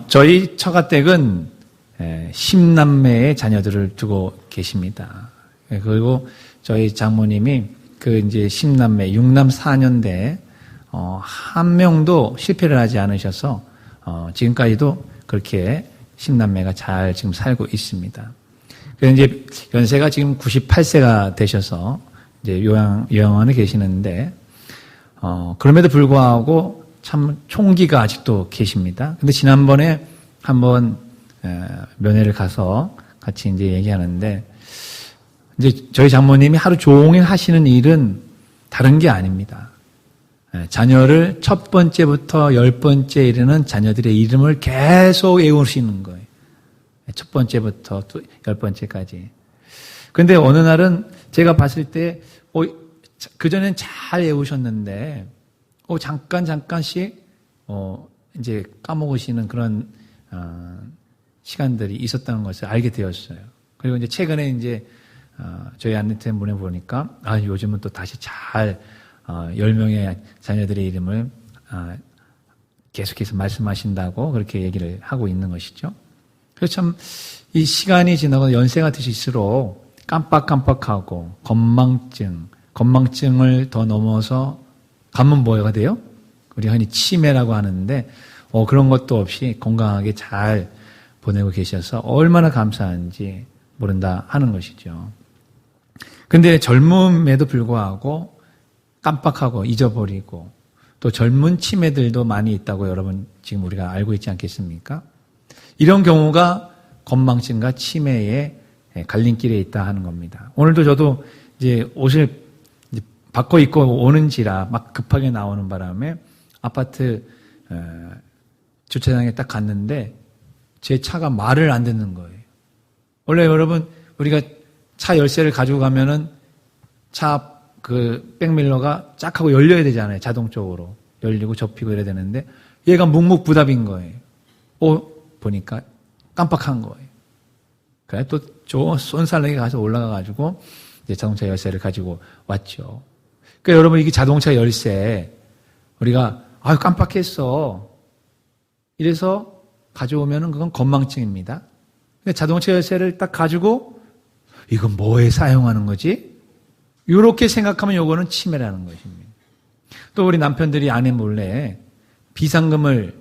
저희 처가댁은 10남매의 자녀들을 두고 계십니다. 그리고 저희 장모님이 그 이제 10남매, 6남 4년대, 한 명도 실패를 하지 않으셔서, 지금까지도 그렇게 10남매가 잘 지금 살고 있습니다. 그래서 이제 연세가 지금 98세가 되셔서 이제 요양원에 계시는데, 그럼에도 불구하고 참 총기가 아직도 계십니다. 근데 지난번에 한번 면회를 가서 같이 이제 얘기하는데, 이제 저희 장모님이 하루 종일 하시는 일은 다른 게 아닙니다. 자녀를 첫 번째부터 10번째 이르는 자녀들의 이름을 계속 외우시는 거예요. 첫 번째부터 또 10번째까지. 근데 어느 날은 제가 봤을 때, 그전엔 잘 외우셨는데, 잠깐씩, 이제 까먹으시는 그런, 시간들이 있었다는 것을 알게 되었어요. 그리고 이제 최근에 이제, 저희 아내한테 보내보니까, 요즘은 또 다시 잘, 10명의 자녀들의 이름을, 계속해서 말씀하신다고 그렇게 얘기를 하고 있는 것이죠. 그래서 참, 이 시간이 지나고 연세가 드실수록 깜빡깜빡하고, 건망증을 더 넘어서 가면 뭐가 돼요? 우리 흔히 치매라고 하는데 그런 것도 없이 건강하게 잘 보내고 계셔서 얼마나 감사한지 모른다 하는 것이죠. 근데 젊음에도 불구하고 깜빡하고 잊어버리고 또 젊은 치매들도 많이 있다고 여러분 지금 우리가 알고 있지 않겠습니까? 이런 경우가 건망증과 치매의 갈림길에 있다 하는 겁니다. 오늘도 저도 이제 옷을 바꿔 입고 오는지라 막 급하게 나오는 바람에 아파트 주차장에 딱 갔는데 제 차가 말을 안 듣는 거예요. 원래 여러분 우리가 차 열쇠를 가지고 가면은 차 그 백밀러가 쫙 하고 열려야 되잖아요. 자동적으로 열리고 접히고 이래야 되는데 얘가 묵묵부답인 거예요. 보니까 깜빡한 거예요. 그래 또 저 쏜살나게 가서 올라가가지고 이제 자동차 열쇠를 가지고 왔죠. 그러니까 여러분 이게 자동차 열쇠 우리가 깜빡했어 이래서 가져오면은 그건 건망증입니다. 근데 자동차 열쇠를 딱 가지고 이건 뭐에 사용하는 거지? 이렇게 생각하면 요거는 치매라는 것입니다. 또 우리 남편들이 아내 몰래 비상금을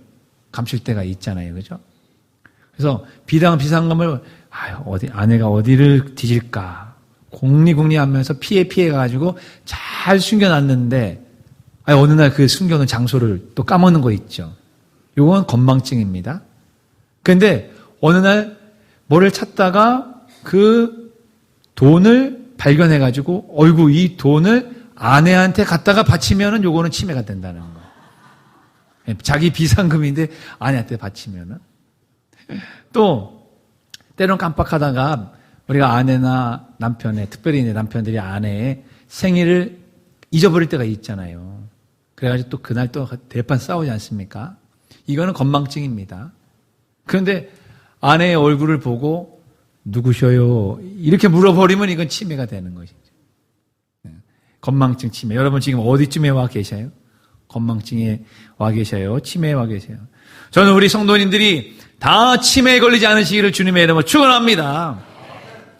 감출 때가 있잖아요, 그죠? 그래서 비상금을 아내가 어디를 뒤질까? 공리하면서 피해가지고 잘 숨겨놨는데, 어느 날 그 숨겨놓은 장소를 또 까먹는 거 있죠. 요건 건망증입니다. 근데 어느 날 뭐를 찾다가 그 돈을 발견해가지고, 이 돈을 아내한테 갖다가 바치면은 요거는 치매가 된다는 거예요. 자기 비상금인데 아내한테 바치면은. 또, 때론 깜빡하다가 우리가 아내나 남편의, 특별히 이제 남편들이 아내의 생일을 잊어버릴 때가 있잖아요. 그래가지고 또 그날 또 대판 싸우지 않습니까? 이거는 건망증입니다. 그런데 아내의 얼굴을 보고 누구셔요? 이렇게 물어버리면 이건 치매가 되는 것이죠. 건망증 치매. 여러분 지금 어디쯤에 와 계셔요? 건망증에 와 계셔요? 치매에 와 계세요? 저는 우리 성도님들이 다 치매에 걸리지 않으시기를 주님의 이름으로 축원합니다.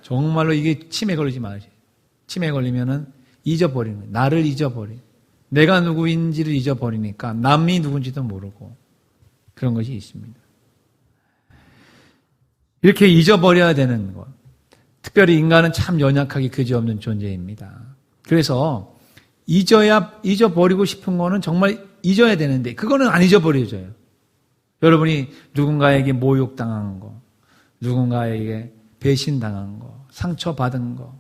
정말로 이게 치매에 걸리지 마세요. 치매에 걸리면은 잊어버리는 거예요. 나를 잊어버려. 내가 누구인지를 잊어버리니까 남이 누군지도 모르고 그런 것이 있습니다. 이렇게 잊어버려야 되는 것. 특별히 인간은 참 연약하기 그지없는 존재입니다. 그래서 잊어버리고 싶은 거는 정말 잊어야 되는데 그거는 안 잊어버려져요. 여러분이 누군가에게 모욕당한 거, 누군가에게 배신당한 거, 상처받은 거,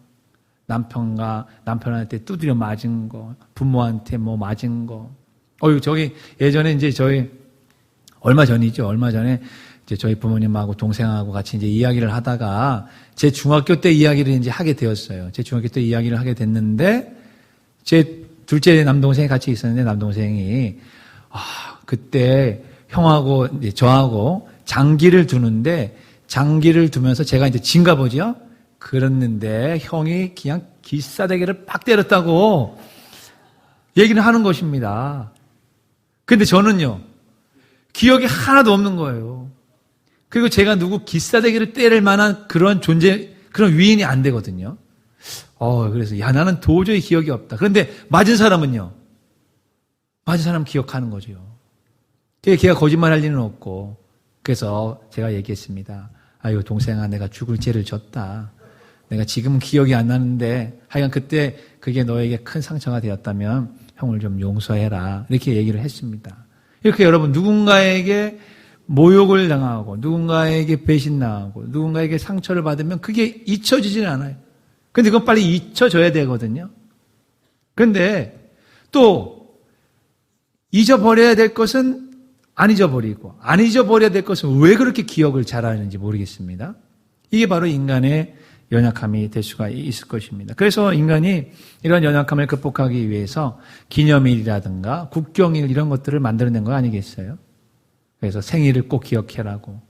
남편한테 두드려 맞은 거, 부모한테 맞은 거. 예전에 이제 얼마 전에 이제 저희 부모님하고 동생하고 같이 이제 이야기를 하다가 제 중학교 때 이야기를 이제 하게 되었어요. 제 중학교 때 이야기를 하게 됐는데 제 둘째 남동생이 같이 있었는데 남동생이 그때 형하고 이제 저하고 장기를 두는데 장기를 두면서 제가 이제 진가 보죠. 그랬는데 형이 그냥 기싸대기를 팍 때렸다고 얘기를 하는 것입니다. 근데 저는요. 기억이 하나도 없는 거예요. 그리고 제가 누구 기싸대기를 때릴 만한 그런 그런 위인이 안 되거든요. 그래서 나는 도저히 기억이 없다. 그런데 맞은 사람은요. 맞은 사람 기억하는 거죠. 걔가 거짓말할 리는 없고. 그래서 제가 얘기했습니다. 아유 동생아, 내가 죽을 죄를 졌다. 내가 지금 기억이 안 나는데 하여간 그때 그게 너에게 큰 상처가 되었다면 형을 좀 용서해라. 이렇게 얘기를 했습니다. 이렇게 여러분 누군가에게 모욕을 당하고 누군가에게 배신당하고 누군가에게 상처를 받으면 그게 잊혀지지는 않아요. 근데 그건 빨리 잊혀져야 되거든요. 그런데 또 잊어버려야 될 것은 안 잊어버리고 안 잊어버려야 될 것은 왜 그렇게 기억을 잘하는지 모르겠습니다. 이게 바로 인간의 연약함이 될 수가 있을 것입니다. 그래서 인간이 이런 연약함을 극복하기 위해서 기념일이라든가 국경일 이런 것들을 만들어낸 거 아니겠어요? 그래서 생일을 꼭 기억해라고.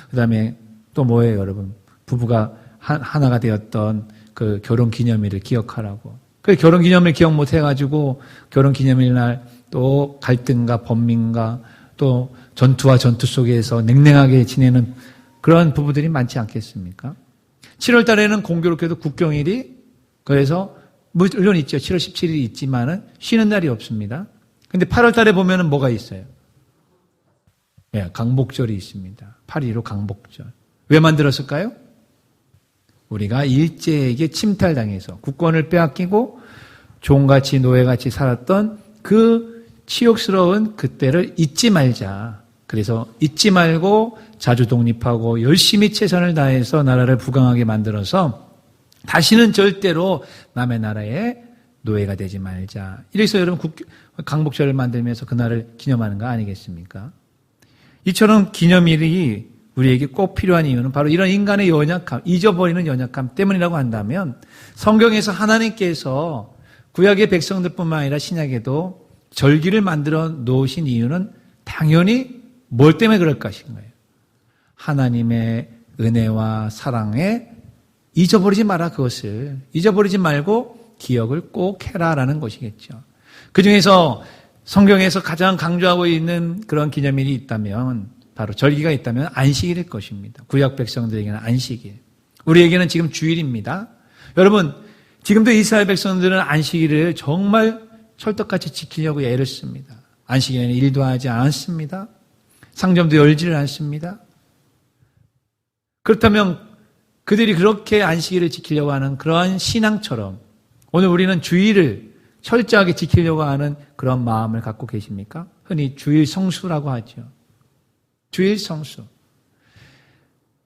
그 다음에 또 뭐예요, 여러분? 부부가 하나가 되었던 그 결혼 기념일을 기억하라고. 그 결혼 기념일 기억 못 해가지고 결혼 기념일 날 또 갈등과 번민과 또 전투와 전투 속에서 냉랭하게 지내는 그런 부부들이 많지 않겠습니까? 7월 달에는 공교롭게도 국경일이 그래서 물론 있죠. 7월 17일이 있지만은 쉬는 날이 없습니다. 근데 8월 달에 보면은 뭐가 있어요? 예, 강복절이 있습니다. 8.15 강복절. 왜 만들었을까요? 우리가 일제에게 침탈당해서 국권을 빼앗기고 종같이 노예같이 살았던 그 치욕스러운 그때를 잊지 말자. 그래서 잊지 말고 자주 독립하고 열심히 최선을 다해서 나라를 부강하게 만들어서 다시는 절대로 남의 나라의 노예가 되지 말자. 이래서 여러분 강복절을 만들면서 그날을 기념하는 거 아니겠습니까? 이처럼 기념일이 우리에게 꼭 필요한 이유는 바로 이런 인간의 연약함, 잊어버리는 연약함 때문이라고 한다면 성경에서 하나님께서 구약의 백성들뿐만 아니라 신약에도 절기를 만들어 놓으신 이유는 당연히 뭘 때문에 그럴 것인가요? 하나님의 은혜와 사랑에 잊어버리지 마라 그것을. 잊어버리지 말고 기억을 꼭 해라라는 것이겠죠. 그중에서 성경에서 가장 강조하고 있는 그런 기념일이 있다면 바로 절기가 있다면 안식일일 것입니다. 구약 백성들에게는 안식일. 우리에게는 지금 주일입니다. 여러분 지금도 이스라엘 백성들은 안식일을 정말 철떡같이 지키려고 애를 씁니다. 안식일에는 일도 하지 않습니다. 상점도 열지를 않습니다. 그렇다면 그들이 그렇게 안식일을 지키려고 하는 그러한 신앙처럼 오늘 우리는 주일을 철저하게 지키려고 하는 그런 마음을 갖고 계십니까? 흔히 주일 성수라고 하죠. 주일 성수.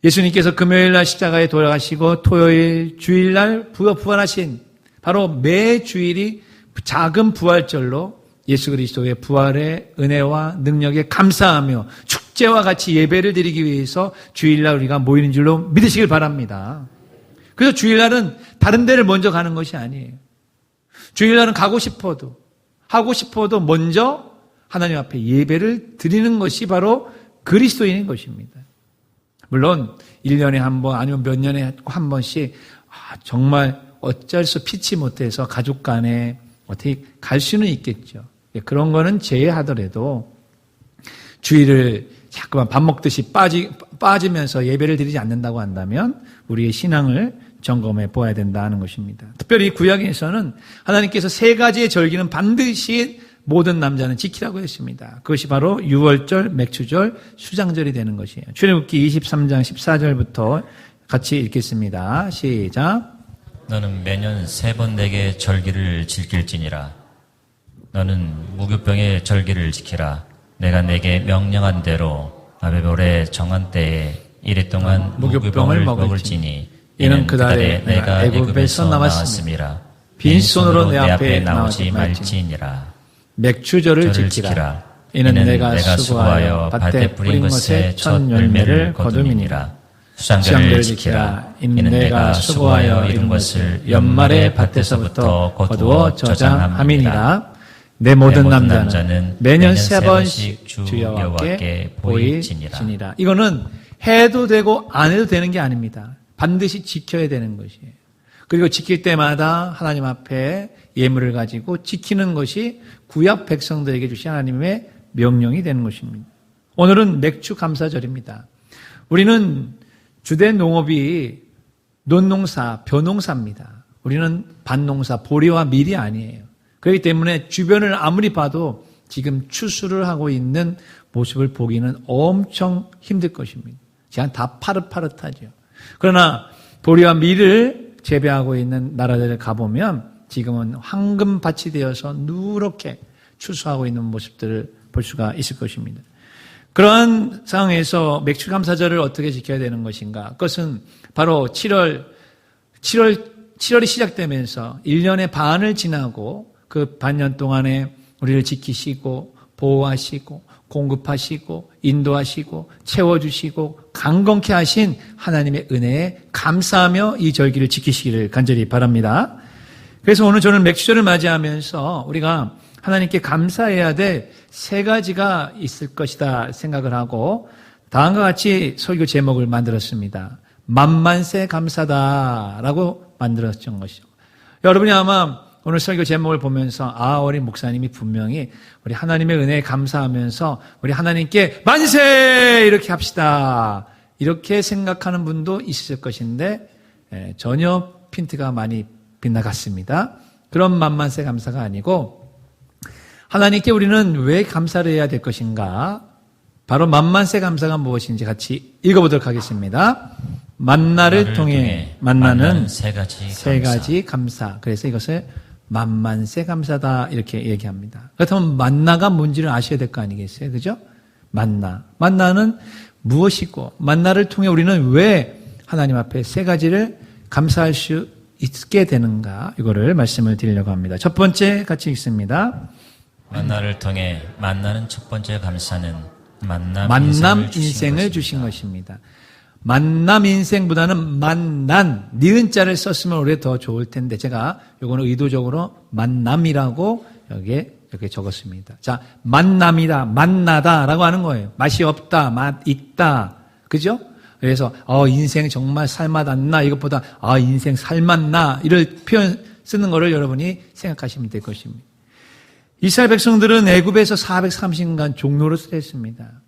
예수님께서 금요일날 십자가에 돌아가시고 토요일, 주일날 부활하신 바로 매 주일이 작은 부활절로 예수 그리스도의 부활의 은혜와 능력에 감사하며 축제와 같이 예배를 드리기 위해서 주일날 우리가 모이는 줄로 믿으시길 바랍니다. 그래서 주일날은 다른 데를 먼저 가는 것이 아니에요. 주일날은 하고 싶어도 먼저 하나님 앞에 예배를 드리는 것이 바로 그리스도인인 것입니다. 물론 1년에 한 번 아니면 몇 년에 한 번씩 정말 어쩔 수 피치 못해서 가족 간에 어떻게 갈 수는 있겠죠. 그런 거는 제외하더라도 주일을 자꾸만 밥 먹듯이 빠지면서 예배를 드리지 않는다고 한다면 우리의 신앙을 점검해 보아야 된다는 것입니다. 특별히 구약에서는 하나님께서 3가지의 절기는 반드시 모든 남자는 지키라고 했습니다. 그것이 바로 유월절, 맥추절, 수장절이 되는 것이에요. 출애굽기 23장 14절부터 같이 읽겠습니다. 시작. 너는 매년 3번 내게 절기를 지킬지니라. 너는 무교병의 절기를 지키라. 내가 내게 명령한 대로 아베볼의 정한 때에 이래 동안 무교병을 먹을지니 이는 그 달에 내가 애굽에서 나왔음이라. 빈손으로 내 앞에 나오지 말지니라. 맥추절을 지키라. 이는 내가 수고하여 밭에 뿌린 것의 첫 열매를 거둠이니라. 수장절을 지키라. 이는 내가 수고하여 이룬 것을 연말에 밭에서부터 거두어 저장함이니라. 내 모든 남자는 매년 3번씩 주 여호와께 보일지니라. 이거는 해도 되고 안 해도 되는 게 아닙니다. 반드시 지켜야 되는 것이에요. 그리고 지킬 때마다 하나님 앞에 예물을 가지고 지키는 것이 구약 백성들에게 주신 하나님의 명령이 되는 것입니다. 오늘은 맥주 감사절입니다. 우리는 주된 농업이 논농사, 벼농사입니다. 우리는 밭농사, 보리와 밀이 아니에요. 그렇기 때문에 주변을 아무리 봐도 지금 추수를 하고 있는 모습을 보기는 엄청 힘들 것입니다. 그냥 다 파릇파릇하죠. 그러나 보리와 밀을 재배하고 있는 나라들을 가보면 지금은 황금밭이 되어서 누렇게 추수하고 있는 모습들을 볼 수가 있을 것입니다. 그러한 상황에서 맥주 감사절을 어떻게 지켜야 되는 것인가? 그것은 바로 7월이 시작되면서 1년의 반을 지나고 그 반년 동안에 우리를 지키시고 보호하시고 공급하시고 인도하시고 채워주시고 강건케 하신 하나님의 은혜에 감사하며 이 절기를 지키시기를 간절히 바랍니다. 그래서 오늘 저는 맥주절을 맞이하면서 우리가 하나님께 감사해야 될 3가지가 있을 것이다 생각을 하고 다음과 같이 설교 제목을 만들었습니다. 만만세 감사다라고 만들었던 것이죠. 여러분이 아마 오늘 설교 제목을 보면서 우리 목사님이 분명히 우리 하나님의 은혜에 감사하면서 우리 하나님께 만세 이렇게 합시다 이렇게 생각하는 분도 있을 것인데 전혀 핀트가 많이 빗나갔습니다. 그런 만만세 감사가 아니고 하나님께 우리는 왜 감사를 해야 될 것인가? 바로 만만세 감사가 무엇인지 같이 읽어보도록 하겠습니다. 만나를 통해 만나는 세 가지 감사. 그래서 이것을 만만세 감사다 이렇게 얘기합니다. 그렇다면 만나가 뭔지를 아셔야 될 거 아니겠어요? 그죠? 만나는 무엇이고 만나를 통해 우리는 왜 하나님 앞에 3가지를 감사할 수 있게 되는가? 이거를 말씀을 드리려고 합니다. 첫 번째 같이 읽습니다. 만나를 통해 만나는 첫 번째 감사는 만남 인생을 주신 것입니다. 만남 인생보다는 만난, 니은 자를 썼으면 오히려 더 좋을 텐데 제가 요거는 의도적으로 만남이라고 여기에 이렇게 적었습니다. 자, 만남이다, 만나다라고 하는 거예요. 맛이 없다, 맛 있다. 그죠? 그래서 인생 정말 살맛 안 나. 이것보다 인생 살맛 나. 이런 표현 쓰는 거를 여러분이 생각하시면 될 것입니다. 이스라엘 백성들은 애굽에서 430년간 종로로 살았습니다.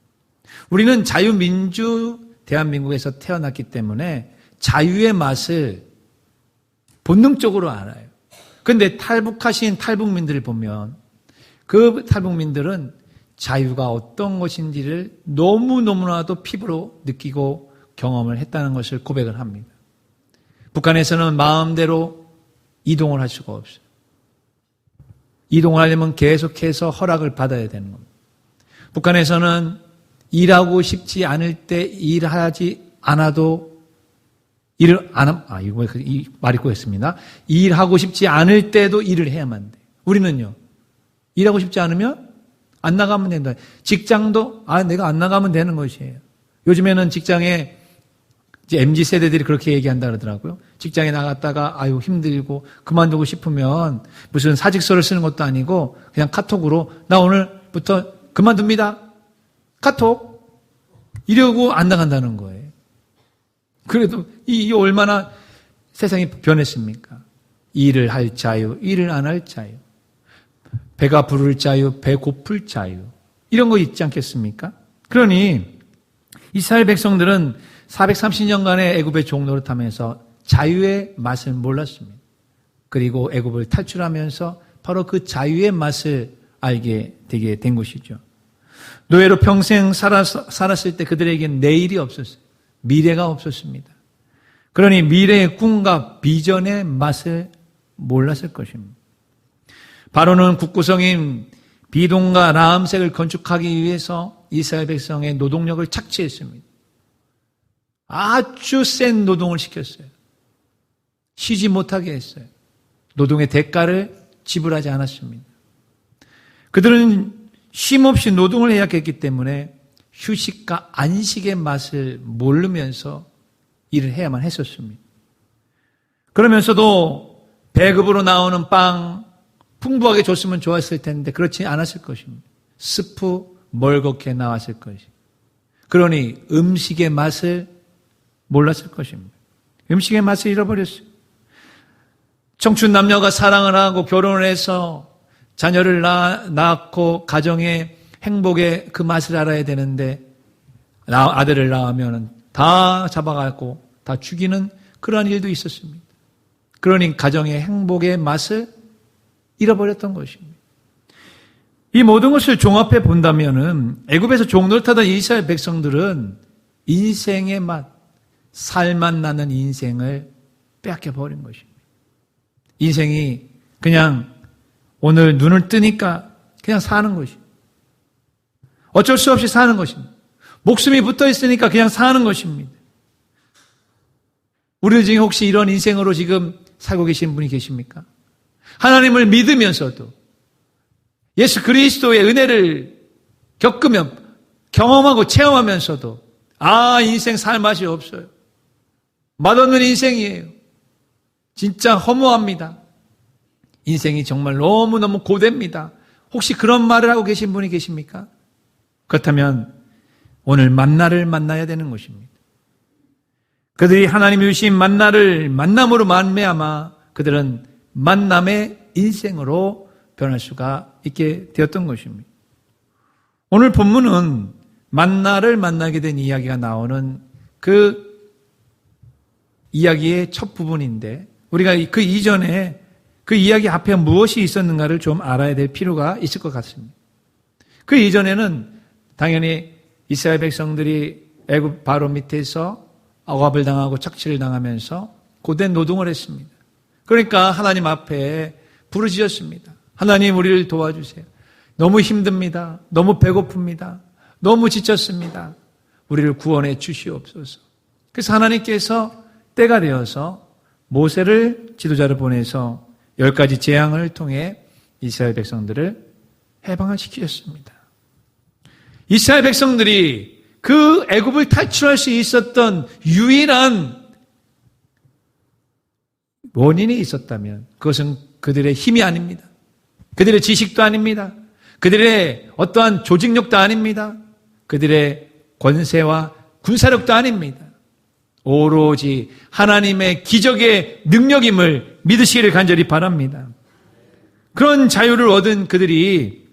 우리는 자유민주 대한민국에서 태어났기 때문에 자유의 맛을 본능적으로 알아요. 그런데 탈북하신 탈북민들을 보면 그 탈북민들은 자유가 어떤 것인지를 너무너무나도 피부로 느끼고 경험을 했다는 것을 고백을 합니다. 북한에서는 마음대로 이동을 할 수가 없어요. 이동을 하려면 계속해서 허락을 받아야 되는 겁니다. 북한에서는 일하고 싶지 않을 때 일하지 않아도 일을 이 말이 꼬였습니다. 일하고 싶지 않을 때도 일을 해야만 돼. 우리는요. 일하고 싶지 않으면 안 나가면 된다. 직장도 내가 안 나가면 되는 것이에요. 요즘에는 직장에 이제 MZ세대들이 그렇게 얘기한다 그러더라고요. 직장에 나갔다가 힘들고 그만두고 싶으면 무슨 사직서를 쓰는 것도 아니고 그냥 카톡으로 나 오늘부터 그만둡니다. 카톡. 이러고 안 나간다는 거예요. 그래도 이 얼마나 세상이 변했습니까? 일을 할 자유, 일을 안 할 자유. 배가 부를 자유, 배 고플 자유. 이런 거 있지 않겠습니까? 그러니 이스라엘 백성들은 430년간의 애굽의 종로를 타면서 자유의 맛을 몰랐습니다. 그리고 애굽을 탈출하면서 바로 그 자유의 맛을 알게 되게 된 것이죠. 노예로 평생 살았을 때 그들에게는 내일이 없었어요. 미래가 없었습니다. 그러니 미래의 꿈과 비전의 맛을 몰랐을 것입니다. 바로는 국구성인 비동과 라암색을 건축하기 위해서 이스라엘 백성의 노동력을 착취했습니다. 아주 센 노동을 시켰어요. 쉬지 못하게 했어요. 노동의 대가를 지불하지 않았습니다. 그들은 쉼없이 노동을 해야 했기 때문에 휴식과 안식의 맛을 모르면서 일을 해야만 했었습니다. 그러면서도 배급으로 나오는 빵 풍부하게 줬으면 좋았을 텐데 그렇지 않았을 것입니다. 스프 멀겋게 나왔을 것입니다. 그러니 음식의 맛을 몰랐을 것입니다. 음식의 맛을 잃어버렸어요. 청춘 남녀가 사랑을 하고 결혼을 해서 자녀를 낳고 가정에 행복의 그 맛을 알아야 되는데 아들을 낳으면 다 잡아가고 다 죽이는 그러한 일도 있었습니다. 그러니 가정의 행복의 맛을 잃어버렸던 것입니다. 이 모든 것을 종합해 본다면은 애굽에서 종노릇하던 이스라엘 백성들은 인생의 맛, 살맛 나는 인생을 빼앗겨 버린 것입니다. 인생이 그냥 오늘 눈을 뜨니까 그냥 사는 것입니다. 어쩔 수 없이 사는 것입니다. 목숨이 붙어 있으니까 그냥 사는 것입니다. 우리 중에 혹시 이런 인생으로 지금 살고 계신 분이 계십니까? 하나님을 믿으면서도 예수 그리스도의 은혜를 겪으며 경험하고 체험하면서도 인생 살 맛이 없어요. 맛없는 인생이에요. 진짜 허무합니다. 인생이 정말 너무너무 고됩니다. 혹시 그런 말을 하고 계신 분이 계십니까? 그렇다면 오늘 만나를 만나야 되는 것입니다. 그들이 하나님이 주신 만남으로 말미암아 그들은 만남의 인생으로 변할 수가 있게 되었던 것입니다. 오늘 본문은 만나를 만나게 된 이야기가 나오는 그 이야기의 첫 부분인데 우리가 그 이전에 그 이야기 앞에 무엇이 있었는가를 좀 알아야 될 필요가 있을 것 같습니다. 그 이전에는 당연히 이스라엘 백성들이 애굽 바로 밑에서 억압을 당하고 착취를 당하면서 고된 노동을 했습니다. 그러니까 하나님 앞에 부르짖었습니다. 하나님 우리를 도와주세요. 너무 힘듭니다. 너무 배고픕니다. 너무 지쳤습니다. 우리를 구원해 주시옵소서. 그래서 하나님께서 때가 되어서 모세를 지도자를 보내서 10가지 재앙을 통해 이스라엘 백성들을 해방을 시키셨습니다. 이스라엘 백성들이 그 애굽을 탈출할 수 있었던 유일한 원인이 있었다면 그것은 그들의 힘이 아닙니다. 그들의 지식도 아닙니다. 그들의 어떠한 조직력도 아닙니다. 그들의 권세와 군사력도 아닙니다. 오로지 하나님의 기적의 능력임을 믿으시기를 간절히 바랍니다. 그런 자유를 얻은 그들이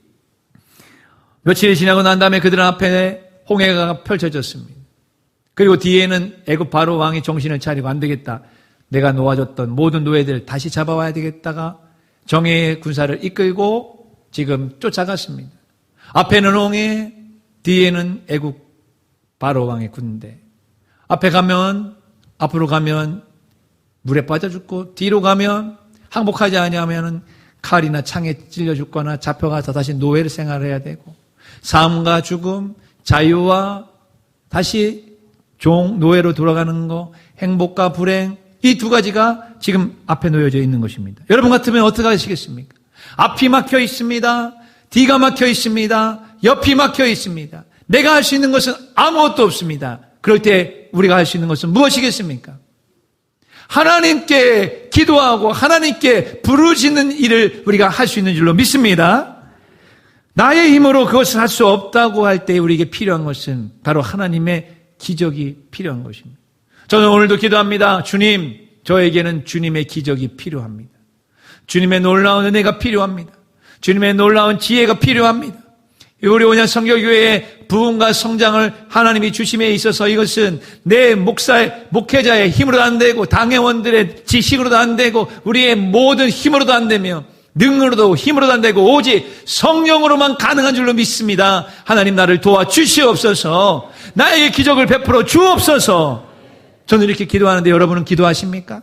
며칠이 지나고 난 다음에 그들 앞에 홍해가 펼쳐졌습니다. 그리고 뒤에는 애굽 바로 왕이 정신을 차리고 안 되겠다. 내가 놓아줬던 모든 노예들 다시 잡아와야 되겠다가 정예의 군사를 이끌고 지금 쫓아갔습니다. 앞에는 홍해, 뒤에는 애굽 바로 왕의 군대. 앞에 가면 앞으로 가면 물에 빠져 죽고 뒤로 가면 항복하지 아니하면 칼이나 창에 찔려 죽거나 잡혀가서 다시 노예를 생활해야 되고 삶과 죽음, 자유와 다시 노예로 돌아가는 거, 행복과 불행, 이 두 가지가 지금 앞에 놓여져 있는 것입니다. 여러분 같으면 어떻게 하시겠습니까? 앞이 막혀 있습니다. 뒤가 막혀 있습니다. 옆이 막혀 있습니다. 내가 할 수 있는 것은 아무것도 없습니다. 그럴 때 우리가 할 수 있는 것은 무엇이겠습니까? 하나님께 기도하고 하나님께 부르짖는 일을 우리가 할 수 있는 줄로 믿습니다. 나의 힘으로 그것을 할 수 없다고 할 때 우리에게 필요한 것은 바로 하나님의 기적이 필요한 것입니다. 저는 오늘도 기도합니다. 주님, 저에게는 주님의 기적이 필요합니다. 주님의 놀라운 은혜가 필요합니다. 주님의 놀라운 지혜가 필요합니다. 우리 온양 성결교회의 부흥과 성장을 하나님이 주심에 있어서 이것은 내 목회자의 힘으로도 안 되고 당회원들의 지식으로도 안 되고 우리의 모든 힘으로도 안 되며 능으로도 힘으로도 안 되고 오직 성령으로만 가능한 줄로 믿습니다. 하나님 나를 도와주시옵소서. 나에게 기적을 베풀어 주옵소서. 저는 이렇게 기도하는데 여러분은 기도하십니까?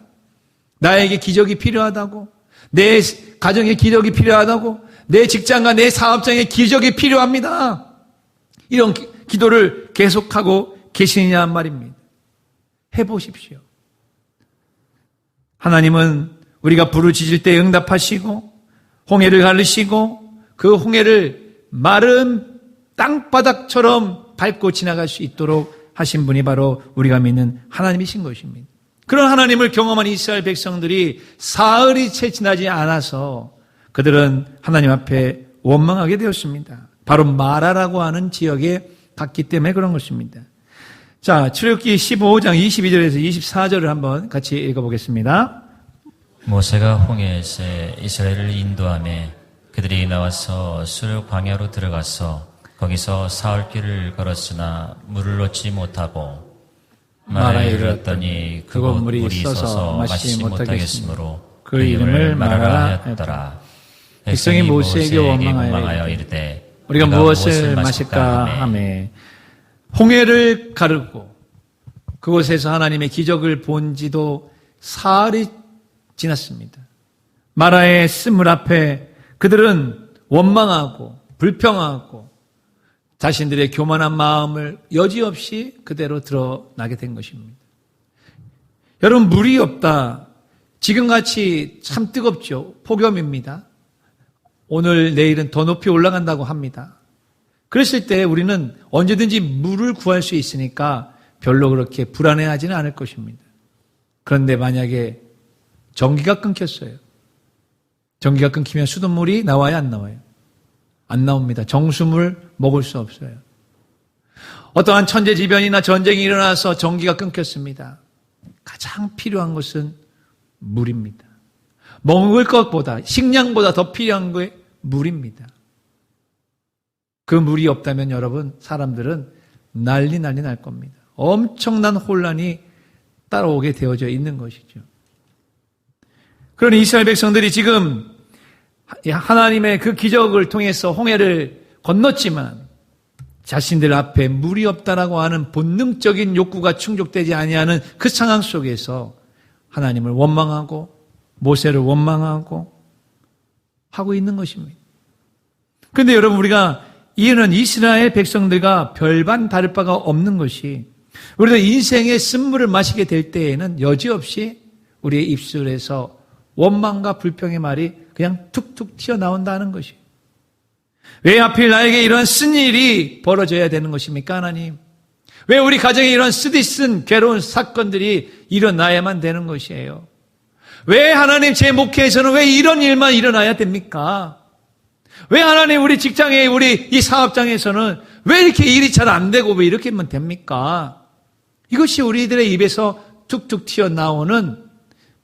나에게 기적이 필요하다고, 내 가정에 기적이 필요하다고, 내 직장과 내 사업장에 기적이 필요합니다. 이런 기도를 계속하고 계시느냐 말입니다. 해보십시오. 하나님은 우리가 부르짖을 때 응답하시고 홍해를 가르시고 그 홍해를 마른 땅바닥처럼 밟고 지나갈 수 있도록 하신 분이 바로 우리가 믿는 하나님이신 것입니다. 그런 하나님을 경험한 이스라엘 백성들이 사흘이 채 지나지 않아서 그들은 하나님 앞에 원망하게 되었습니다. 바로 마라라고 하는 지역에 갔기 때문에 그런 것입니다. 자, 출애굽기 15장 22절에서 24절을 한번 같이 읽어보겠습니다. 모세가 홍해에서 이스라엘을 인도하며 그들이 나와서 수르 광야로 들어가서 거기서 사흘 길을 걸었으나 물을 얻지 못하고 마라에 이르렀더니 그곳 물이 있어서 마시지 못하겠으므로 그 이름을 마라라 했더라. 백성이 모세에게 원망하여 이르되 우리가 무엇을 마실까 하매 홍해를 가르고 그곳에서 하나님의 기적을 본 지도 사흘이 지났습니다. 마라의 쓴물 앞에 그들은 원망하고 불평하고 자신들의 교만한 마음을 여지없이 그대로 드러나게 된 것입니다. 여러분, 물이 없다. 지금같이 참 뜨겁죠. 폭염입니다. 오늘 내일은 더 높이 올라간다고 합니다. 그랬을 때 우리는 언제든지 물을 구할 수 있으니까 별로 그렇게 불안해하지는 않을 것입니다. 그런데 만약에 전기가 끊겼어요. 전기가 끊기면 수돗물이 나와요, 안 나와요? 안 나옵니다. 정수물 먹을 수 없어요. 어떠한 천재지변이나 전쟁이 일어나서 전기가 끊겼습니다. 가장 필요한 것은 물입니다. 먹을 것보다, 식량보다 더 필요한 게 물입니다. 그 물이 없다면 여러분, 사람들은 난리 날 겁니다. 엄청난 혼란이 따라오게 되어져 있는 것이죠. 그러니 이스라엘 백성들이 지금 하나님의 그 기적을 통해서 홍해를 건넜지만 자신들 앞에 물이 없다라고 하는 본능적인 욕구가 충족되지 아니하는 그 상황 속에서 하나님을 원망하고 모세를 원망하고 하고 있는 것입니다. 그런데 여러분, 우리가 이는 이스라엘 백성들과 별반 다를 바가 없는 것이 우리도 인생의 쓴물을 마시게 될 때에는 여지없이 우리의 입술에서 원망과 불평의 말이 그냥 툭툭 튀어나온다는 것이. 왜 하필 나에게 이런 쓴 일이 벌어져야 되는 것입니까, 하나님? 왜 우리 가정에 이런 쓰디쓴 괴로운 사건들이 일어나야만 되는 것이에요? 왜 하나님 제 목회에서는 왜 이런 일만 일어나야 됩니까? 왜 하나님 우리 직장에 우리 이 사업장에서는 왜 이렇게 일이 잘 안 되고 왜 이렇게만 됩니까? 이것이 우리들의 입에서 툭툭 튀어나오는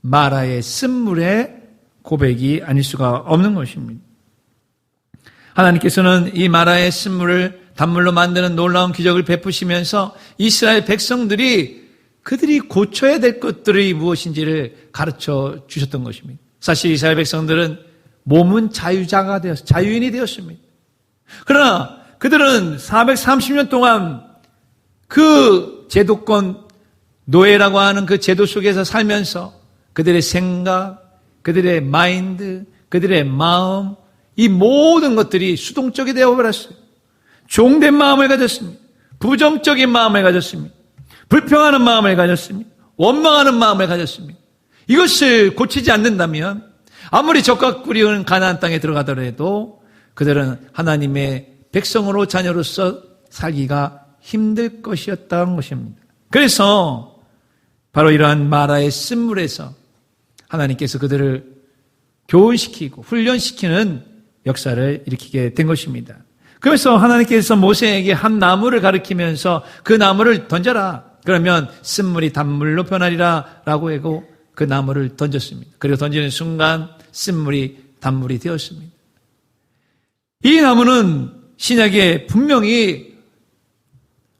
마라의 쓴물의 고백이 아닐 수가 없는 것입니다. 하나님께서는 이 마라의 쓴물을 단물로 만드는 놀라운 기적을 베푸시면서 이스라엘 백성들이 그들이 고쳐야 될 것들이 무엇인지를 가르쳐 주셨던 것입니다. 사실 이스라엘 백성들은 몸은 자유인이 되었습니다. 그러나 그들은 430년 동안 그 제도권, 노예라고 하는 그 제도 속에서 살면서 그들의 생각, 그들의 마인드, 그들의 마음, 이 모든 것들이 수동적이 되어버렸어요. 종된 마음을 가졌습니다. 부정적인 마음을 가졌습니다. 불평하는 마음을 가졌습니다. 원망하는 마음을 가졌습니다. 이것을 고치지 않는다면 아무리 적과 꿀이은 가나안 땅에 들어가더라도 그들은 하나님의 백성으로 자녀로서 살기가 힘들 것이었다는 것입니다. 그래서 바로 이러한 마라의 쓴물에서 하나님께서 그들을 교훈시키고 훈련시키는 역사를 일으키게 된 것입니다. 그래서 하나님께서 모세에게 한 나무를 가리키면서 그 나무를 던져라. 그러면 쓴물이 단물로 변하리라 라고 하고 그 나무를 던졌습니다. 그리고 던지는 순간 쓴물이 단물이 되었습니다. 이 나무는 신약에 분명히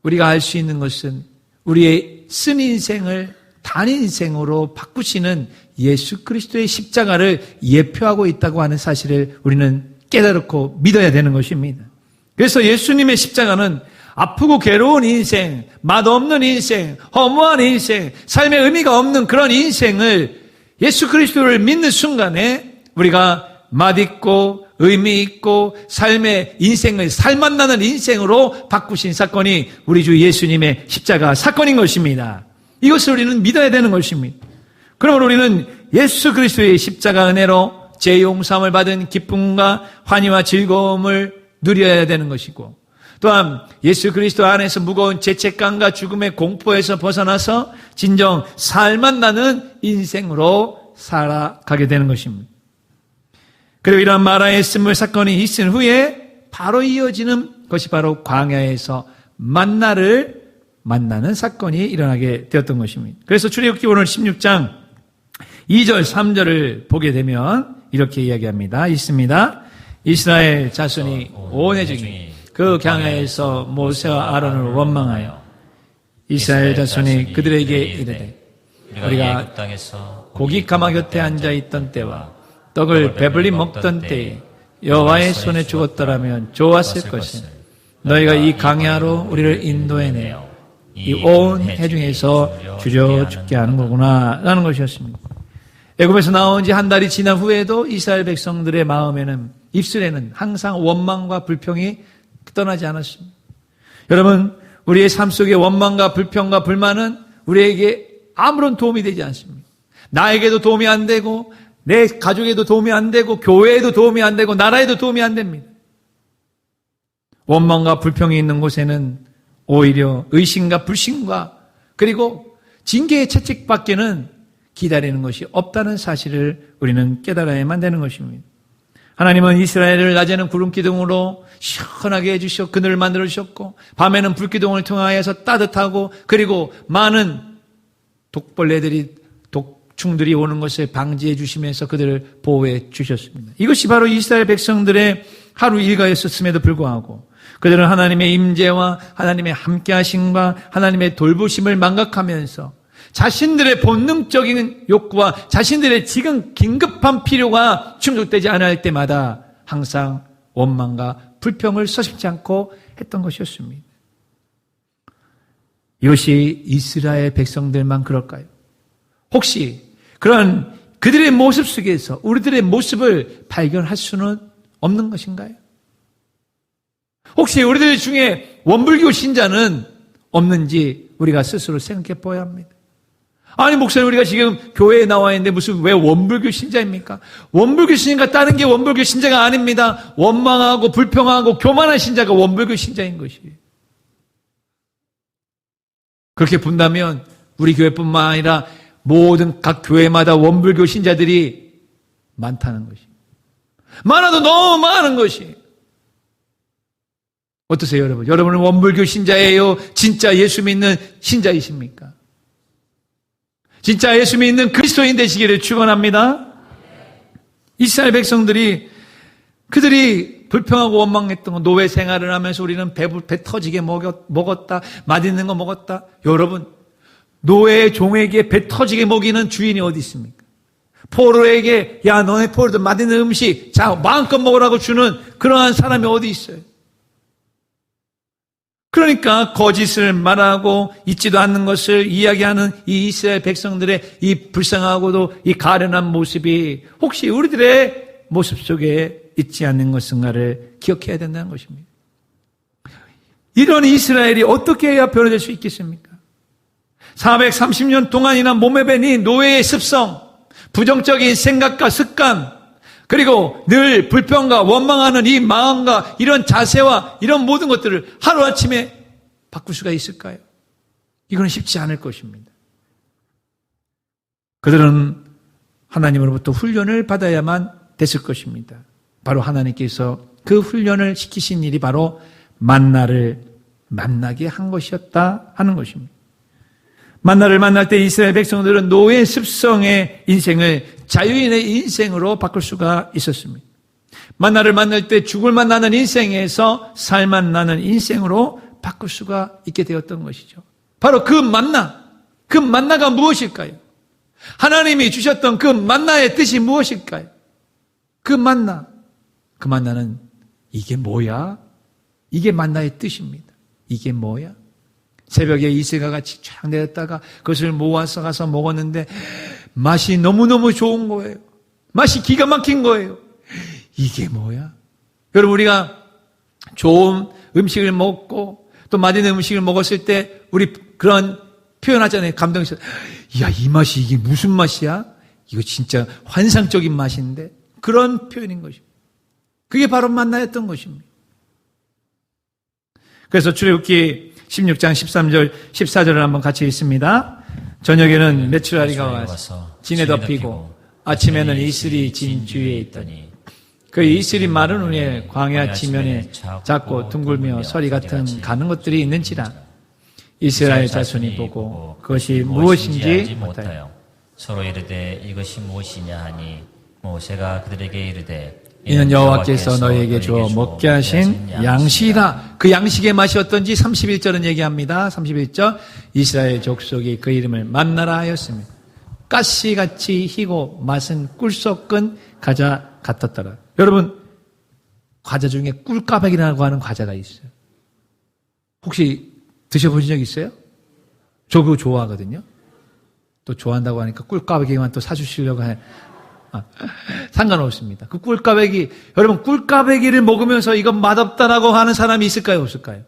우리가 알 수 있는 것은 우리의 쓴 인생을 단 인생으로 바꾸시는 예수 그리스도의 십자가를 예표하고 있다고 하는 사실을 우리는 깨달고 믿어야 되는 것입니다. 그래서 예수님의 십자가는 아프고 괴로운 인생, 맛없는 인생, 허무한 인생, 삶의 의미가 없는 그런 인생을 예수 그리스도를 믿는 순간에 우리가 맛있고 의미 있고 삶의 인생을 살맛나는 인생으로 바꾸신 사건이 우리 주 예수님의 십자가 사건인 것입니다. 이것을 우리는 믿어야 되는 것입니다. 그러므로 우리는 예수 그리스도의 십자가 은혜로 죄용서함을 받은 기쁨과 환희와 즐거움을 누려야 되는 것이고, 또한 예수 그리스도 안에서 무거운 죄책감과 죽음의 공포에서 벗어나서 진정 살맛나는 인생으로 살아가게 되는 것입니다. 그리고 이러한 마라의 쓴물 사건이 있은 후에 바로 이어지는 것이 바로 광야에서 만나를 만나는 사건이 일어나게 되었던 것입니다. 그래서 출애굽기 오늘 16장 2절 3절을 보게 되면 이렇게 이야기합니다. 있습니다. 이스라엘 자손이 온 회중이 그 광야에서 모세와 아론을 원망하여 이스라엘 자손이 그들에게 이르되 우리가 애굽 땅에서 고기 가마 곁에 앉아 있던 때와 떡을 배불리 먹던 때에 여호와의 손에 죽었더라면 좋았을 것을 너희가 이 광야로 우리를 인도해내어 이 온 해중에서 주려 죽게 하는 거구나 라는 것이었습니다. 애굽에서 나온 지 한 달이 지난 후에도 이스라엘 백성들의 마음에는 입술에는 항상 원망과 불평이 떠나지 않았습니다. 여러분, 우리의 삶 속에 원망과 불평과 불만은 우리에게 아무런 도움이 되지 않습니다. 나에게도 도움이 안 되고 내 가족에도 도움이 안 되고 교회에도 도움이 안 되고 나라에도 도움이 안 됩니다. 원망과 불평이 있는 곳에는 오히려 의심과 불신과 그리고 징계의 채찍밖에는 기다리는 것이 없다는 사실을 우리는 깨달아야만 되는 것입니다. 하나님은 이스라엘을 낮에는 구름 기둥으로 시원하게 해주셨고 그늘을 만들어 주셨고 밤에는 불 기둥을 통하여서 따뜻하고 그리고 많은 독벌레들이 독충들이 오는 것을 방지해 주시면서 그들을 보호해 주셨습니다. 이것이 바로 이스라엘 백성들의 하루 일과였었음에도 불구하고 그들은 하나님의 임재와 하나님의 함께하심과 하나님의 돌보심을 망각하면서 자신들의 본능적인 욕구와 자신들의 지금 긴급한 필요가 충족되지 않을 때마다 항상 원망과 불평을 서슴지 않고 했던 것이었습니다. 이것이 이스라엘 백성들만 그럴까요? 혹시 그런 그들의 모습 속에서 우리들의 모습을 발견할 수는 없는 것인가요? 혹시 우리들 중에 원불교 신자는 없는지 우리가 스스로 생각해 보아야 합니다. 아니 목사님 우리가 지금 교회에 나와 있는데 무슨 왜 원불교 신자입니까? 원불교 신자 같다는 게 원불교 신자가 아닙니다. 원망하고 불평하고 교만한 신자가 원불교 신자인 것이에요. 그렇게 본다면 우리 교회뿐만 아니라 모든 각 교회마다 원불교 신자들이 많다는 것이에요. 많아도 너무 많은 것이에요. 어떠세요 여러분? 여러분은 원불교 신자예요? 진짜 예수 믿는 신자이십니까? 진짜 예수 믿는 그리스도인 되시기를 축원합니다. 이스라엘 백성들이 그들이 불평하고 원망했던 거 노예 생활을 하면서 우리는 배 터지게 먹었다. 맛있는 거 먹었다. 여러분 노예 종에게 배 터지게 먹이는 주인이 어디 있습니까? 포로에게 야 너네 포로들 맛있는 음식 자 마음껏 먹으라고 주는 그러한 사람이 어디 있어요? 그러니까 거짓을 말하고 있지도 않는 것을 이야기하는 이 이스라엘 백성들의 이 불쌍하고도 이 가련한 모습이 혹시 우리들의 모습 속에 있지 않는 것인가를 기억해야 된다는 것입니다. 이런 이스라엘이 어떻게 해야 변화될 수 있겠습니까? 430년 동안이나 몸에 밴 이 노예의 습성, 부정적인 생각과 습관, 그리고 늘 불평과 원망하는 이 마음과 이런 자세와 이런 모든 것들을 하루아침에 바꿀 수가 있을까요? 이건 쉽지 않을 것입니다. 그들은 하나님으로부터 훈련을 받아야만 됐을 것입니다. 바로 하나님께서 그 훈련을 시키신 일이 바로 만나를 만나게 한 것이었다 하는 것입니다. 만나를 만날 때 이스라엘 백성들은 노예 습성의 인생을 자유인의 인생으로 바꿀 수가 있었습니다. 만나를 만날 때 죽을 만나는 인생에서 살만 나는 인생으로 바꿀 수가 있게 되었던 것이죠. 바로 그 만나가 무엇일까요? 하나님이 주셨던 그 만나의 뜻이 무엇일까요? 그 만나는 이게 뭐야? 이게 만나의 뜻입니다. 이게 뭐야? 새벽에 이슬과 같이 쫙 내렸다가 그것을 모아서 가서 먹었는데 맛이 너무너무 좋은 거예요. 맛이 기가 막힌 거예요. 이게 뭐야? 여러분 우리가 좋은 음식을 먹고 또 맛있는 음식을 먹었을 때 우리 그런 표현하잖아요. 감동해서 야, 이 맛이 이게 무슨 맛이야? 이거 진짜 환상적인 맛인데 그런 표현인 것입니다. 그게 바로 만나였던 것입니다. 그래서 출애굽기 16장 13절 14절을 한번 같이 읽습니다. 저녁에는 메추라리가 와서 진에 덮이고 아침에는 이슬이 진 주위에 있더니 그 이슬이 마른 후에 광야 지면에 작고 둥글며 서리 같은 가는 것들이 있는지라 이스라엘 자손이 보고 그것이 무엇인지 못하여 서로 이르되 이것이 무엇이냐 하니 모세가 그들에게 이르되 이는 여호와께서 너희에게 주어 먹게 하신 양식이라. 그 양식의 맛이 어떤지 31절은 얘기합니다. 31절 이스라엘 족속이 그 이름을 만나라 하였습니다. 가시같이 희고 맛은 꿀 섞은 과자 같았더라. 여러분, 과자 중에 꿀까베기라고 하는 과자가 있어요. 혹시 드셔보신 적 있어요? 저 그거 좋아하거든요. 또 좋아한다고 하니까 꿀까베기만 또 사주시려고 해. 상관없습니다. 그 꿀까베기, 여러분 꿀까베기를 먹으면서 이건 맛없다라고 하는 사람이 있을까요? 없을까요?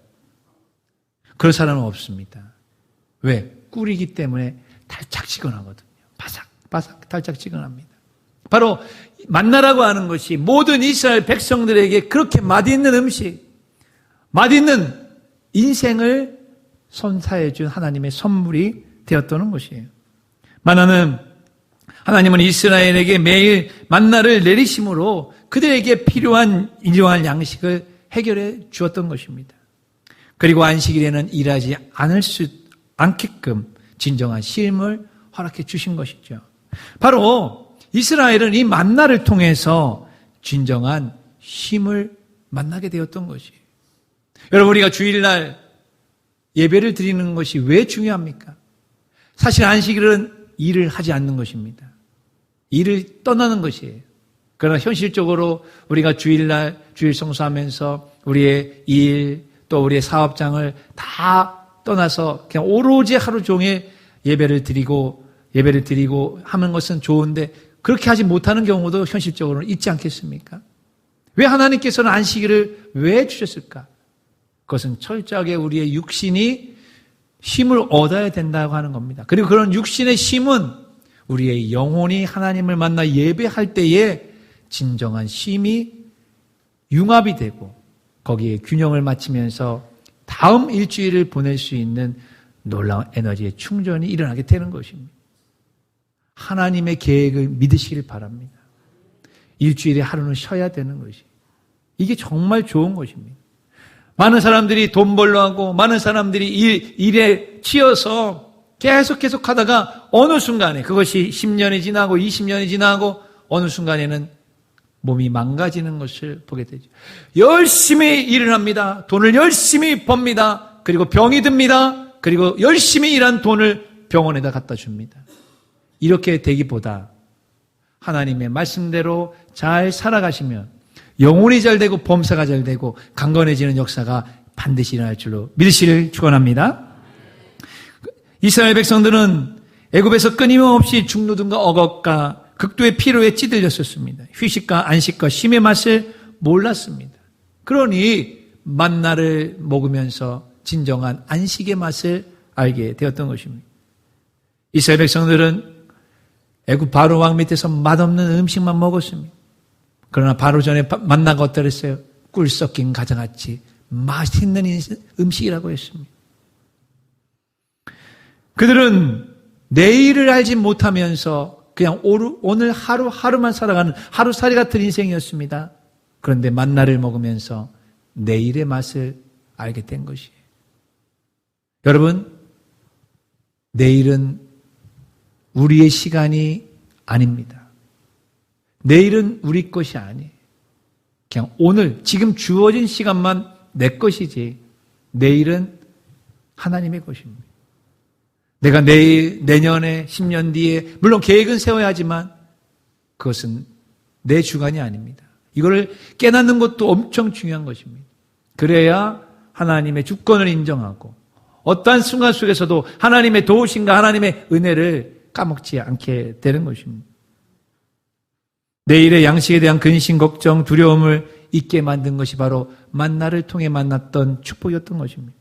그럴 사람은 없습니다. 왜? 꿀이기 때문에 달짝지근하거든요. 바삭바삭 달짝지근합니다. 바로 만나라고 하는 것이 모든 이스라엘 백성들에게 그렇게 맛있는 음식, 맛있는 인생을 선사해 준 하나님의 선물이 되었다는 것이에요. 하나님은 이스라엘에게 매일 만나를 내리심으로 그들에게 필요한 일용할 양식을 해결해 주었던 것입니다. 그리고 안식일에는 일하지 않게끔 진정한 쉼을 허락해 주신 것이죠. 바로 이스라엘은 이 만나를 통해서 진정한 쉼을 만나게 되었던 것이에요. 여러분, 우리가 주일날 예배를 드리는 것이 왜 중요합니까? 사실 안식일은 일을 하지 않는 것입니다. 일을 떠나는 것이에요. 그러나 현실적으로 우리가 주일날 주일 성수하면서 우리의 일, 또 우리의 사업장을 다 떠나서 그냥 오로지 하루 종일 예배를 드리고 하는 것은 좋은데 그렇게 하지 못하는 경우도 현실적으로는 있지 않겠습니까? 왜 하나님께서는 안식일을 왜 주셨을까? 그것은 철저하게 우리의 육신이 쉼을 얻어야 된다고 하는 겁니다. 그리고 그런 육신의 쉼은 우리의 영혼이 하나님을 만나 예배할 때에 진정한 쉼이 융합이 되고 거기에 균형을 맞추면서 다음 일주일을 보낼 수 있는 놀라운 에너지의 충전이 일어나게 되는 것입니다. 하나님의 계획을 믿으시길 바랍니다. 일주일에 하루는 쉬어야 되는 것이. 이게 정말 좋은 것입니다. 많은 사람들이 돈 벌러 하고 많은 사람들이 일에 치여서 계속 하다가 어느 순간에 그것이 10년이 지나고 20년이 지나고 어느 순간에는 몸이 망가지는 것을 보게 되죠. 열심히 일을 합니다. 돈을 열심히 법니다. 그리고 병이 듭니다. 그리고 열심히 일한 돈을 병원에다 갖다 줍니다. 이렇게 되기보다 하나님의 말씀대로 잘 살아가시면 영혼이 잘 되고 범사가 잘 되고 강건해지는 역사가 반드시 일어날 줄로 믿으시길 축원합니다. 이스라엘 백성들은 애굽에서 끊임없이 죽노든과 억압과 극도의 피로에 찌들렸었습니다. 휴식과 안식과 쉼의 맛을 몰랐습니다. 그러니 만나를 먹으면서 진정한 안식의 맛을 알게 되었던 것입니다. 이스라엘 백성들은 애굽 바로 왕 밑에서 맛없는 음식만 먹었습니다. 그러나 바로 전에 만나가 어떠했어요? 꿀 섞인 과자같이 맛있는 음식이라고 했습니다. 그들은 내일을 알지 못하면서 그냥 오늘 하루만 살아가는 하루살이 같은 인생이었습니다. 그런데 만나를 먹으면서 내일의 맛을 알게 된 것이에요. 여러분, 내일은 우리의 시간이 아닙니다. 내일은 우리 것이 아니에요. 그냥 오늘 지금 주어진 시간만 내 것이지 내일은 하나님의 것입니다. 내가 내일, 내년에, 10년 뒤에 물론 계획은 세워야 하지만 그것은 내 주관이 아닙니다. 이거를 깨닫는 것도 엄청 중요한 것입니다. 그래야 하나님의 주권을 인정하고 어떠한 순간 속에서도 하나님의 도우심과 하나님의 은혜를 까먹지 않게 되는 것입니다. 내일의 양식에 대한 근심, 걱정, 두려움을 잊게 만든 것이 바로 만나를 통해 만났던 축복이었던 것입니다.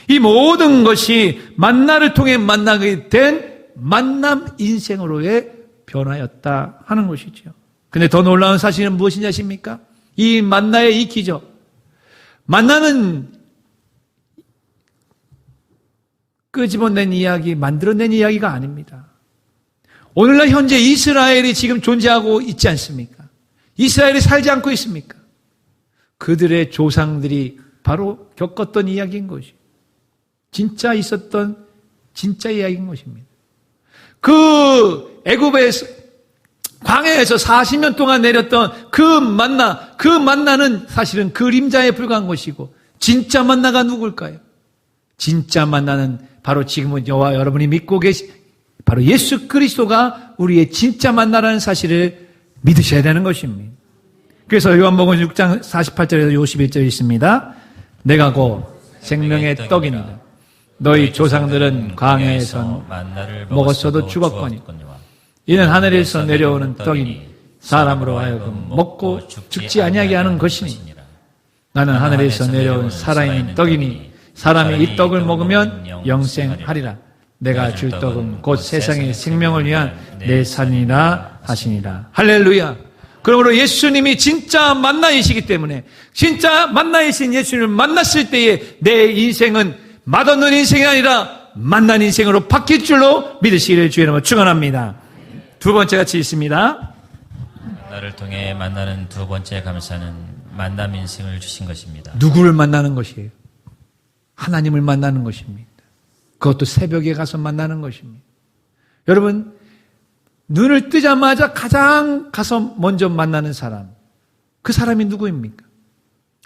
이 모든 것이 만나를 통해 만나게 된 만남 인생으로의 변화였다 하는 것이죠. 근데 더 놀라운 사실은 무엇인지 아십니까? 이 만나의 이 기적. 만나는 끄집어낸 이야기, 만들어낸 이야기가 아닙니다. 오늘날 현재 이스라엘이 지금 존재하고 있지 않습니까? 이스라엘이 살지 않고 있습니까? 그들의 조상들이 바로 겪었던 이야기인 것이 진짜 있었던 진짜 이야기인 것입니다. 그 애굽에서 광야에서 40년 동안 내렸던 그 만나는 사실은 그림자에 불과한 것이고, 진짜 만나가 누굴까요? 진짜 만나는 바로 지금은 저와 여러분이 믿고 계신 바로 예수 그리스도가 우리의 진짜 만나라는 사실을 믿으셔야 되는 것입니다. 그래서 요한복음 6장 48절에서 51절에 있습니다. 내가 곧 생명의 떡이니라. 너희 조상들은 광야에서 먹었어도 죽었거니 이는 하늘에서 내려오는 떡이니 사람으로 하여금 먹고 죽지 아니하게 하는 것이니 나는 하늘에서 내려온 살아있는 떡이니 사람이 이 떡을 먹으면 영생하리라. 내가 줄 떡은 곧 세상의 생명을 위한 내 살이라 하시니라. 할렐루야. 그러므로 예수님이 진짜 만나이시기 때문에 진짜 만나이신 예수님을 만났을 때에 내 인생은 맛없는 인생이 아니라 만난 인생으로 바뀔 줄로 믿으시기를 주의 이름으로 축원합니다. 두 번째 같이 있습니다. 나를 통해 만나는 두 번째 감사는 만남 인생을 주신 것입니다. 누구를 만나는 것이에요? 하나님을 만나는 것입니다. 그것도 새벽에 가서 만나는 것입니다. 여러분, 눈을 뜨자마자 가장 가서 먼저 만나는 사람, 그 사람이 누구입니까?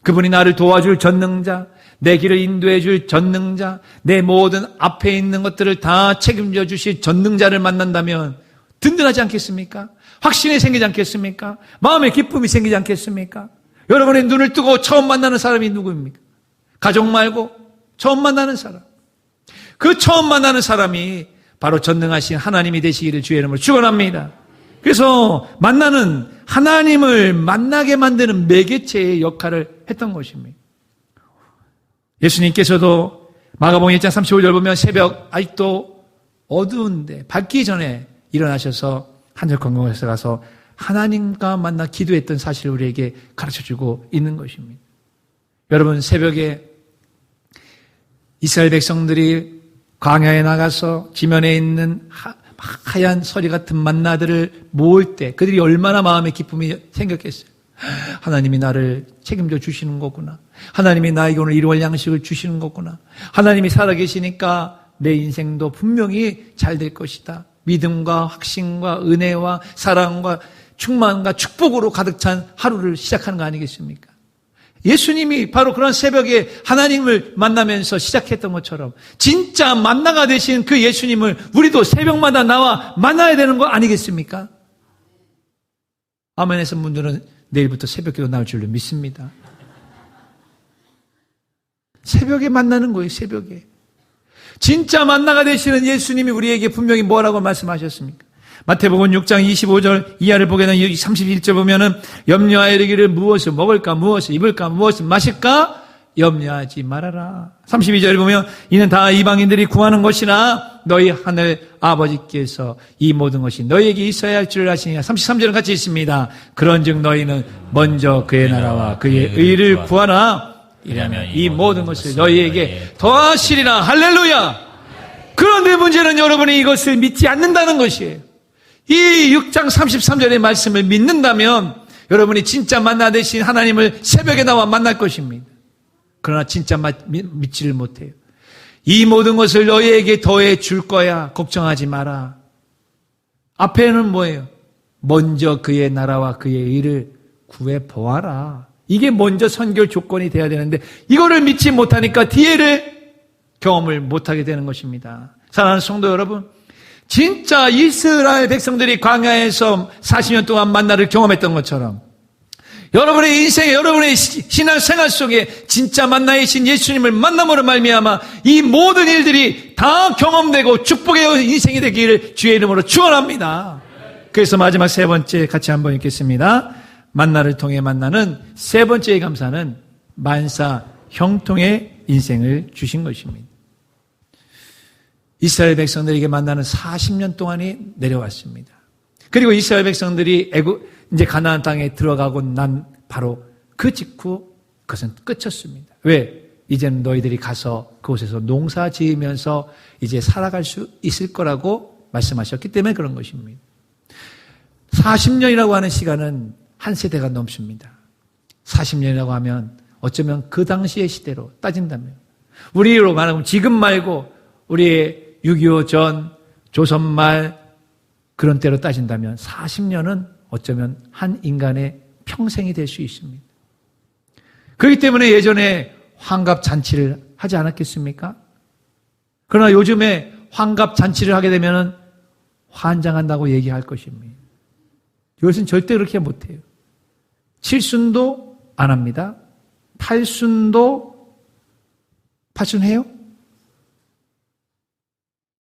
그분이 나를 도와줄 전능자, 내 길을 인도해 줄 전능자, 내 모든 앞에 있는 것들을 다 책임져 주실 전능자를 만난다면 든든하지 않겠습니까? 확신이 생기지 않겠습니까? 마음의 기쁨이 생기지 않겠습니까? 여러분의 눈을 뜨고 처음 만나는 사람이 누구입니까? 가족 말고 처음 만나는 사람. 그 처음 만나는 사람이 바로 전능하신 하나님이 되시기를 주의 이름으로 축원합니다. 그래서 만나는 하나님을 만나게 만드는 매개체의 역할을 했던 것입니다. 예수님께서도 마가복음 1장 35절 보면 새벽 아직도 어두운데 밝기 전에 일어나셔서 하늘 관광에서 가서 하나님과 만나 기도했던 사실을 우리에게 가르쳐주고 있는 것입니다. 여러분, 새벽에 이스라엘 백성들이 광야에 나가서 지면에 있는 하얀 서리 같은 만나들을 모을 때 그들이 얼마나 마음의 기쁨이 생겼겠어요. 하나님이 나를 책임져 주시는 거구나. 하나님이 나에게 오늘 일월 양식을 주시는 거구나. 하나님이 살아계시니까 내 인생도 분명히 잘 될 것이다. 믿음과 확신과 은혜와 사랑과 충만과 축복으로 가득 찬 하루를 시작하는 거 아니겠습니까? 예수님이 바로 그런 새벽에 하나님을 만나면서 시작했던 것처럼 진짜 만나가 되신 그 예수님을 우리도 새벽마다 나와 만나야 되는 거 아니겠습니까? 아멘 하신 분들은 내일부터 새벽기도 나올 줄로 믿습니다. 새벽에 만나는 거예요, 새벽에. 진짜 만나가 되시는 예수님이 우리에게 분명히 뭐라고 말씀하셨습니까? 마태복음 6장 25절 이하를 보게 되면 31절 보면은 염려하여 이르기를 무엇을 먹을까, 무엇을 입을까, 무엇을 마실까 염려하지 말아라. 32절에 보면 이는 다 이방인들이 구하는 것이나 너희 하늘 아버지께서 이 모든 것이 너희에게 있어야 할 줄 아시니라. 33절은 같이 있습니다. 그런즉 너희는 먼저 그의 나라와 그의 의를 구하라. 이라면 이 모든 것을 너희에게 더하시리라. 할렐루야. 그런데 문제는 여러분이 이것을 믿지 않는다는 것이에요. 이 6장 33절의 말씀을 믿는다면 여러분이 진짜 만나 되신 하나님을 새벽에 나와 만날 것입니다. 그러나 진짜 믿지를 못해요. 이 모든 것을 너희에게 더해 줄 거야. 걱정하지 마라. 앞에는 뭐예요? 먼저 그의 나라와 그의 의를 구해 보아라. 이게 먼저 선결 조건이 돼야 되는데 이거를 믿지 못하니까 뒤에를 경험을 못하게 되는 것입니다. 사랑하는 성도 여러분, 진짜 이스라엘 백성들이 광야에서 40년 동안 만나를 경험했던 것처럼 여러분의 인생에 여러분의 신앙 생활 속에 진짜 만나이신 예수님을 만남으로 말미암아 이 모든 일들이 다 경험되고 축복의 인생이 되기를 주의 이름으로 축원합니다. 그래서 마지막 세 번째 같이 한번 읽겠습니다. 만나를 통해 만나는 세 번째의 감사는 만사 형통의 인생을 주신 것입니다. 이스라엘 백성들에게 만나는 40년 동안이 내려왔습니다. 그리고 이스라엘 백성들이 이제 가나안 땅에 들어가고 난 바로 그 직후 그것은 끝이었습니다. 왜? 이제는 너희들이 가서 그곳에서 농사 지으면서 이제 살아갈 수 있을 거라고 말씀하셨기 때문에 그런 것입니다. 40년이라고 하는 시간은 한 세대가 넘습니다. 40년이라고 하면 어쩌면 그 당시의 시대로 따진다면 우리로 말하면 지금 말고 우리의 6.25 전, 조선 말, 그런 때로 따진다면 40년은 어쩌면 한 인간의 평생이 될 수 있습니다. 그렇기 때문에 예전에 환갑잔치를 하지 않았겠습니까? 그러나 요즘에 환갑잔치를 하게 되면 환장한다고 얘기할 것입니다. 이것은 절대 그렇게 못해요. 칠순도 안 합니다. 팔순해요?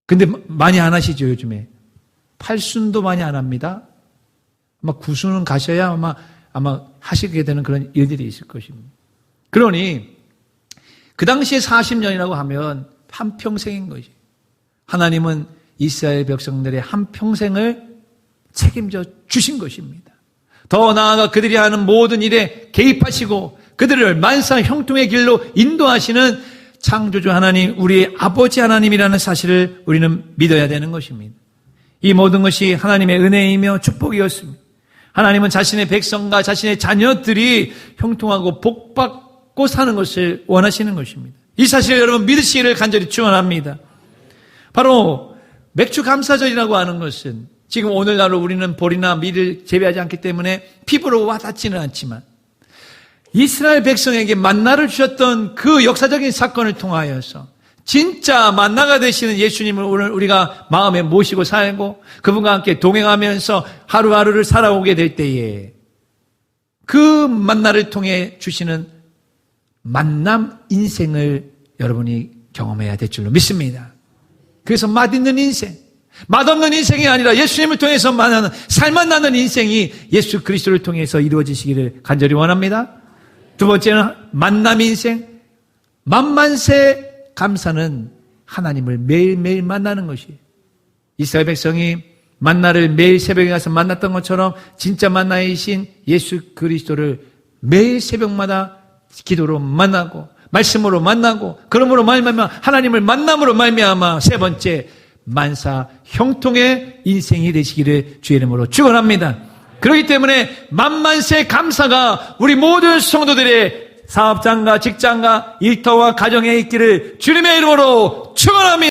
근데 많이 안 하시죠, 요즘에. 팔순도 많이 안 합니다. 아마 구순은 가셔야 아마 하시게 되는 그런 일들이 있을 것입니다. 그러니 그 당시에 40년이라고 하면 한평생인 것이. 하나님은 이스라엘 백성들의 한평생을 책임져 주신 것입니다. 더 나아가 그들이 하는 모든 일에 개입하시고 그들을 만사 형통의 길로 인도하시는 창조주 하나님, 우리의 아버지 하나님이라는 사실을 우리는 믿어야 되는 것입니다. 이 모든 것이 하나님의 은혜이며 축복이었습니다. 하나님은 자신의 백성과 자신의 자녀들이 형통하고 복받고 사는 것을 원하시는 것입니다. 이 사실을 여러분 믿으시기를 간절히 축원합니다. 바로 맥주 감사절이라고 하는 것은 지금 오늘날로 우리는 보리나 밀을 재배하지 않기 때문에 피부로 와닿지는 않지만 이스라엘 백성에게 만나를 주셨던 그 역사적인 사건을 통하여서 진짜 만나가 되시는 예수님을 오늘 우리가 마음에 모시고 살고 그분과 함께 동행하면서 하루하루를 살아오게 될 때에 그 만나를 통해 주시는 만남 인생을 여러분이 경험해야 될 줄로 믿습니다. 그래서 맛있는 인생, 맛없는 인생이 아니라 예수님을 통해서 만나는 살만 나는 인생이 예수 그리스도를 통해서 이루어지시기를 간절히 원합니다. 두 번째는 만남 인생, 만만세 감사는 하나님을 매일매일 만나는 것이에요. 이스라엘 백성이 만나를 매일 새벽에 가서 만났던 것처럼 진짜 만나이신 예수 그리스도를 매일 새벽마다 기도로 만나고 말씀으로 만나고 그러므로 말미암아 하나님을 만남으로 말미암아 세 번째 만사 형통의 인생이 되시기를 주의 이름으로 축원합니다. 그렇기 때문에 만만세 감사가 우리 모든 성도들의 사업장과 직장과 일터와 가정에 있기를 주님의 이름으로 축원합니다.